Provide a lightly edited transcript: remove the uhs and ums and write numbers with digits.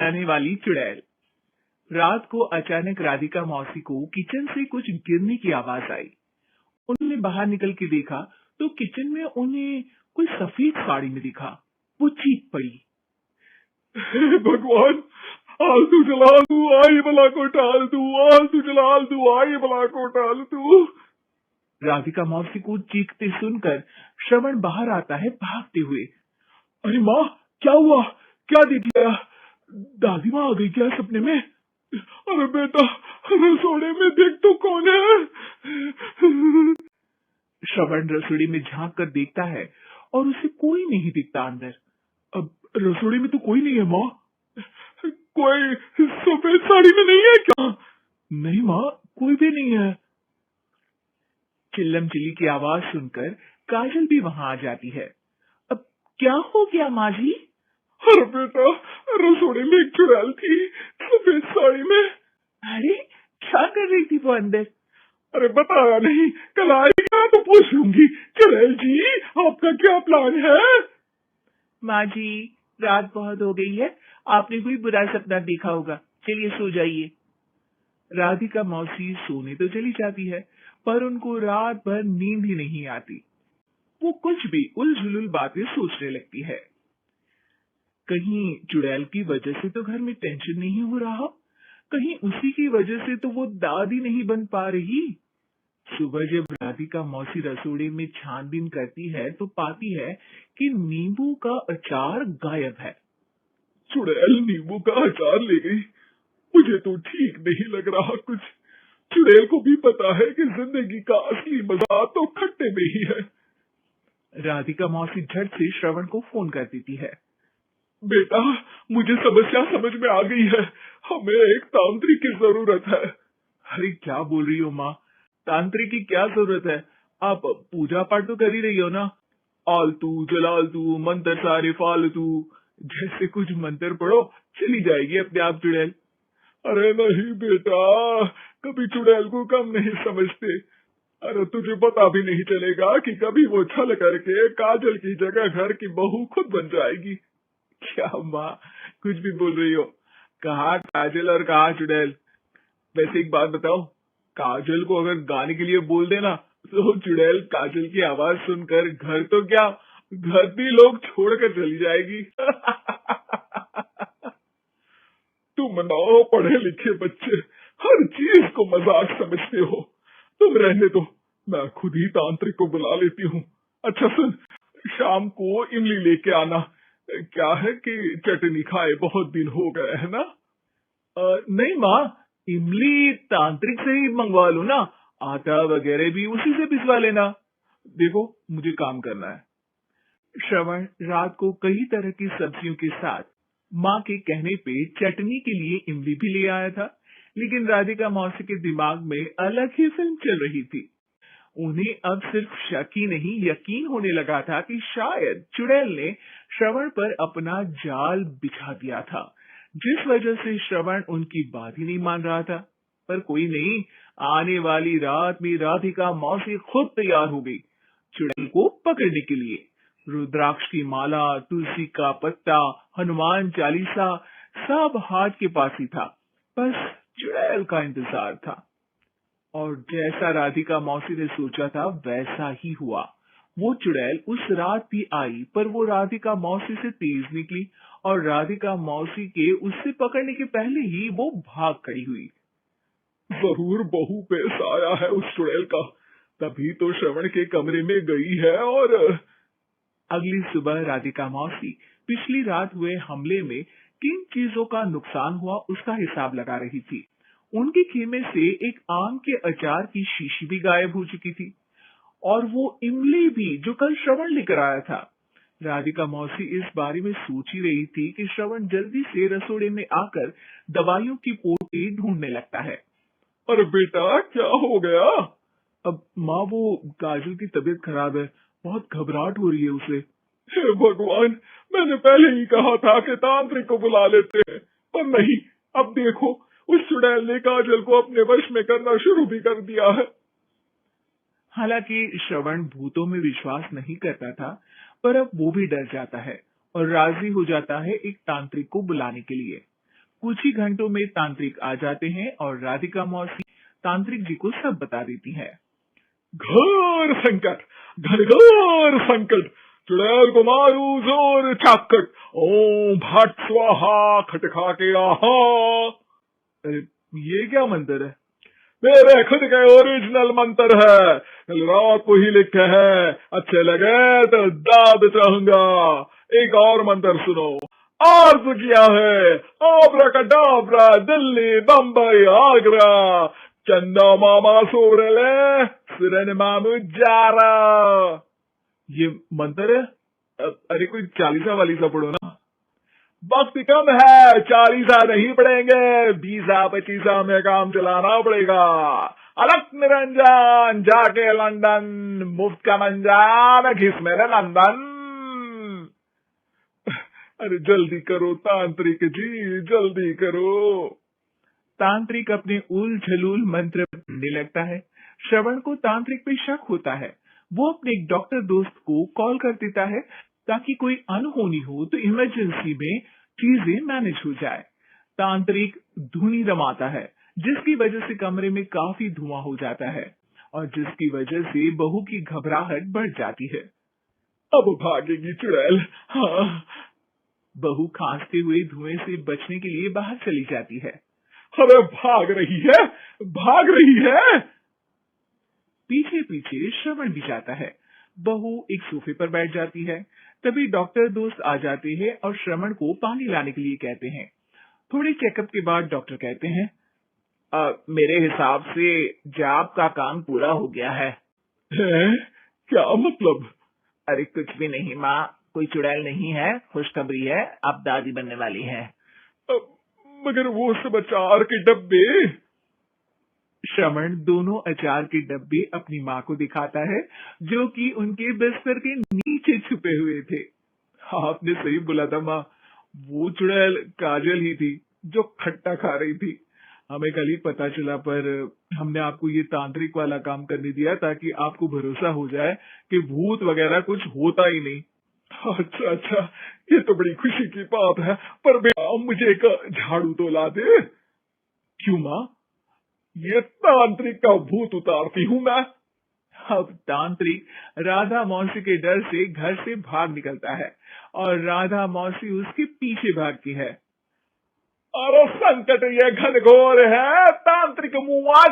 आने वाली चुड़ैल। रात को अचानक राधिका मौसी को किचन से कुछ गिरने की आवाज आई। उन्होंने बाहर निकल के देखा तो किचन में उन्हें कोई सफेद साड़ी में दिखा। वो चीख पड़ी, हे भगवान, आलतू जला दू, आई बला को टाल दू, आलतू जला दू, आई बला को टाल दू। राधिका मौसी को चीखते सुनकर श्रवण बाहर आता है भागते हुए। अरे माँ, क्या हुआ? क्या देख लिया? दादी माँ आ गई क्या सपने में? अरे बेटा, रसोड़े में देख तो कौन है? श्रवण रसोड़ी में झांक कर देखता है और उसे कोई नहीं दिखता अंदर। अब रसोड़ी में तो कोई नहीं है माँ। कोई सफेद साड़ी में नहीं है क्या? नहीं माँ, कोई भी नहीं है। चिल्लम चिल्ली की आवाज सुनकर काजल भी वहां आ जाती है। अब क्या हो गया माँ जी? अरे बेटा, रसोड़ी में एक चुड़ैल थी सफेद साड़ी में। अरे क्या कर रही थी वो अंदर? अरे बताया नहीं, कल आएगा तो पूछ लूंगी। चुड़ैल जी, आपका क्या प्लान है? माँ जी, रात बहुत हो गई है, आपने कोई बुरा सपना देखा होगा, चलिए सो जाइए। राधिका मौसी सोने तो चली जाती है पर उनको रात भर नींद ही नहीं आती। वो कुछ भी उलझुल बातें सोचने लगती है। कहीं चुड़ैल की वजह से तो घर में टेंशन नहीं हो रहा, कहीं उसी की वजह से तो वो दादी नहीं बन पा रही। सुबह जब राधिका मौसी रसोई में छानबीन करती है तो पाती है कि नींबू का अचार गायब है। चुड़ैल नींबू का अचार ले गई? मुझे तो ठीक नहीं लग रहा कुछ। चुड़ैल को भी पता है कि जिंदगी का असली मजा तो खट्टे में ही है। राधिका मौसी झट से श्रवण को फोन कर देती है। बेटा, मुझे समस्या समझ में आ गई है, हमें एक तांत्रिक की जरूरत है। अरे क्या बोल रही हो माँ, तांत्रिक की क्या जरूरत है? आप पूजा पाठ तो कर ही रही हो ना। आलतू जलालतू मंत्र सारे फालतू जैसे कुछ मंत्र पढ़ो, चली जाएगी अपने आप चुड़ैल। अरे नहीं बेटा, कभी चुड़ैल को कम नहीं समझते। अरे तुझे पता भी नहीं चलेगा कि कभी वो छल करके काजल की जगह घर की बहू खुद बन जाएगी। क्या माँ, कुछ भी बोल रही हो? कहाँ काजल और कहाँ चुड़ैल? वैसे एक बात बताओ, काजल को अगर गाने के लिए बोल देना तो चुड़ैल काजल की आवाज सुनकर घर तो क्या, घर भी लोग छोड़कर चली जाएगी। तुम ना पढ़े लिखे बच्चे हर चीज को मजाक समझते हो। तुम रहने दो, मैं खुद ही तांत्रिक को बुला लेती हूँ। अच्छा सुन, शाम को इमली लेके आना। क्या है कि चटनी खाए बहुत दिन हो गए है ना? नहीं माँ, इमली तांत्रिक से ही मंगवा लो ना, आटा वगैरह भी उसी से पिसवा लेना। देखो मुझे काम करना है। श्रवण रात को कई तरह की सब्जियों के साथ माँ के कहने पे चटनी के लिए इमली भी ले आया था, लेकिन राधिका मौसी के दिमाग में अलग ही फिल्म चल रही थी। उन्हें अब सिर्फ शक ही नहीं यकीन होने लगा था कि शायद चुड़ैल ने श्रवण पर अपना जाल बिछा दिया था, जिस वजह से श्रवण उनकी बात ही नहीं मान रहा था। पर कोई नहीं, आने वाली रात में राधिका मौसी खुद तैयार हो गई चुड़ैल को पकड़ने के लिए। रुद्राक्ष की माला, तुलसी का पत्ता, हनुमान चालीसा सब हाथ के पास ही था, बस चुड़ैल का इंतजार था। और जैसा राधिका मौसी ने सोचा था वैसा ही हुआ। वो चुड़ैल उस रात भी आई, पर वो राधिका मौसी से तेज निकली और राधिका मौसी के उससे पकड़ने के पहले ही वो भाग खड़ी हुई। जरूर बहू पे साया है उस चुड़ैल का, तभी तो श्रवण के कमरे में गई है। और अगली सुबह राधिका मौसी पिछली रात हुए हमले में किन चीजों का नुकसान हुआ उसका हिसाब लगा रही थी। उनके खेमे से एक आम के अचार की शीशी भी गायब हो चुकी थी और वो इमली भी जो कल श्रवण लेकर आया था। राधिका मौसी इस बारे में सोच ही रही थी कि श्रवण जल्दी से रसोड़े में आकर दवाइयों की पोटली ढूंढने लगता है। अरे बेटा, क्या हो गया? अब माँ, वो काजल की तबीयत खराब है, बहुत घबराहट हो रही है उसे। हे भगवान, मैंने पहले ही कहा था कि तांत्रिक को बुला लेते हैं, पर नहीं। अब देखो, उस चुड़ैल ने काजल को अपने वश में करना शुरू भी कर दिया है। हालांकि श्रवण भूतों में विश्वास नहीं करता था, पर अब वो भी डर जाता है और राजी हो जाता है एक तांत्रिक को बुलाने के लिए। कुछ ही घंटों में तांत्रिक आ जाते हैं और राधिका मौसी तांत्रिक जी को सब बता देती है। घोर संकट, घनघोर संकट, चुड़ैल को मारू जोर चाकट, ओम भट स्वाहा खटखा के आहा। अरे ये क्या मंत्र है? मेरे खुद के ओरिजिनल मंत्र है, कल रात को ही लिखे हैं, अच्छे लगे तो दाद चाहूंगा। एक और मंत्र सुनो, अर्ज किया है आब्राकडाब्रा, दिल्ली बम्बई आगरा, चंदा मामा सोरले सिरन मामू जारा। ये मंत्र है? अरे कोई चालीसा वालीसा पढ़ो ना। वक्त कम है, 40 नहीं पड़ेंगे, 20-25 में काम चलाना पड़ेगा। अलग निरंजन जाके लंदन, मुफ्त का मंजान घिस मेरे लंदन। अरे जल्दी करो तांत्रिक जी, जल्दी करो। तांत्रिक अपने उल झलूल मंत्र पढ़ने लगता है। श्रवण को तांत्रिक पे शक होता है। वो अपने एक डॉक्टर दोस्त को कॉल कर देता है ताकि कोई अनहोनी हो तो इमरजेंसी में चीजें मैनेज हो जाए। तांत्रिक धुनी रमाता है जिसकी वजह से कमरे में काफी धुआं हो जाता है और जिसकी वजह से बहू की घबराहट बढ़ जाती है। अब भागेगी चुड़ैल। हाँ। बहू खांसते हुए धुएं से बचने के लिए बाहर चली जाती है। अरे भाग रही है, भाग रही है। पीछे पीछे श्रवण भी जाता है। बहू एक सोफे पर बैठ जाती है। तभी डॉक्टर दोस्त आ जाते हैं और श्रवण को पानी लाने के लिए कहते हैं। थोड़े चेकअप के बाद डॉक्टर कहते हैं, मेरे हिसाब से जाप का काम पूरा हो गया है। क्या मतलब? अरे कुछ भी नहीं माँ, कोई चुड़ैल नहीं है, खुशखबरी है, अब दादी बनने वाली है। मगर वो सब अचार के डब्बे। श्रवण दोनों अचार के डब्बे अपनी माँ को दिखाता है जो कि उनके बिस्तर के नीचे छुपे हुए थे। आपने सही बोला था माँ, वो चुड़ैल काजल ही थी जो खट्टा खा रही थी। हमें कल ही पता चला, पर हमने आपको ये तांत्रिक वाला काम करने दिया ताकि आपको भरोसा हो जाए कि भूत वगैरह कुछ होता ही नहीं। अच्छा अच्छा, ये तो बड़ी खुशी की बात है, पर बेटा मुझे एक झाड़ू तो ला दे। क्यों माँ? ये तांत्रिक का भूत उतारती हूँ मैं। अब तांत्रिक राधा मौसी के डर से घर से भाग निकलता है और राधा मौसी उसके पीछे भागती है। अरे संकट ये घनघोर है, तांत्रिक मुआ